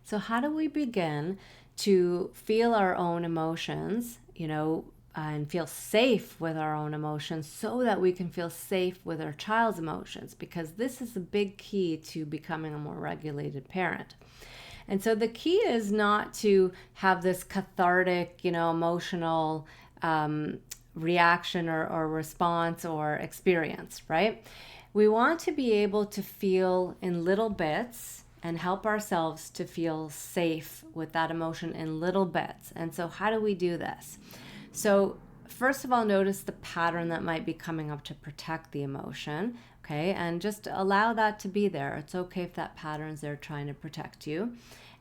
So how do we begin to feel our own emotions, and feel safe with our own emotions so that we can feel safe with our child's emotions? Because this is a big key to becoming a more regulated parent. And so the key is not to have this cathartic, emotional reaction or response or experience, right? We want to be able to feel in little bits and help ourselves to feel safe with that emotion in little bits. And so how do we do this? So first of all, notice the pattern that might be coming up to protect the emotion, okay? And just allow that to be there. It's okay if that pattern's there trying to protect you.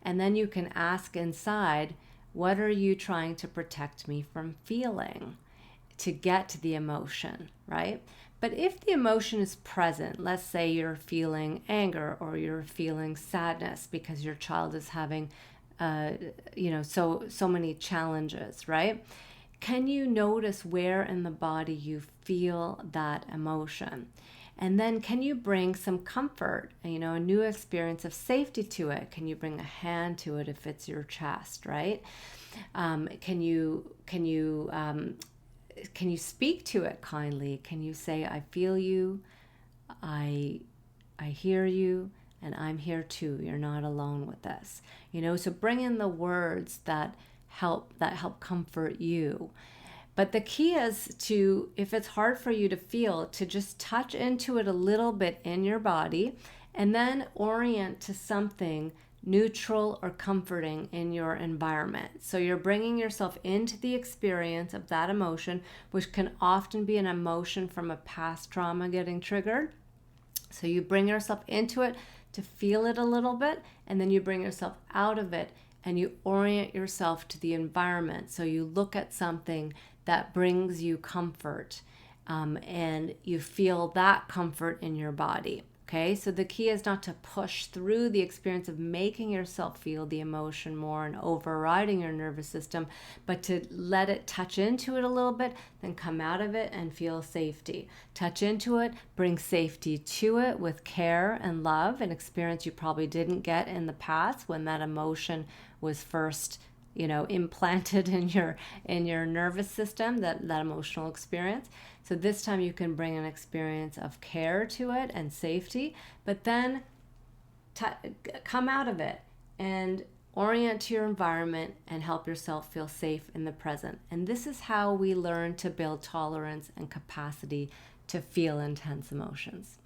And then you can ask inside, what are you trying to protect me from feeling to get to the emotion, right? But if the emotion is present, let's say you're feeling anger or you're feeling sadness because your child is having, so many challenges, right? Can you notice where in the body you feel that emotion? And then can you bring some comfort, a new experience of safety to it? Can you bring a hand to it if it's your chest, right? Can you speak to it kindly? Can you say, I feel you, I hear you, and I'm here too. You're not alone with this. So bring in the words that help comfort you. But the key is to, if it's hard for you to feel, to just touch into it a little bit in your body and then orient to something neutral or comforting in your environment. So you're bringing yourself into the experience of that emotion, which can often be an emotion from a past trauma getting triggered. So you bring yourself into it to feel it a little bit, and then you bring yourself out of it and you orient yourself to the environment. So you look at something that brings you comfort, and you feel that comfort in your body. Okay, so the key is not to push through the experience of making yourself feel the emotion more and overriding your nervous system, but to let it touch into it a little bit, then come out of it and feel safety. Touch into it, bring safety to it with care and love, an experience you probably didn't get in the past when that emotion was first implanted in your nervous system, that emotional experience. So this time you can bring an experience of care to it and safety, but then come out of it and orient to your environment and help yourself feel safe in the present. And this is how we learn to build tolerance and capacity to feel intense emotions.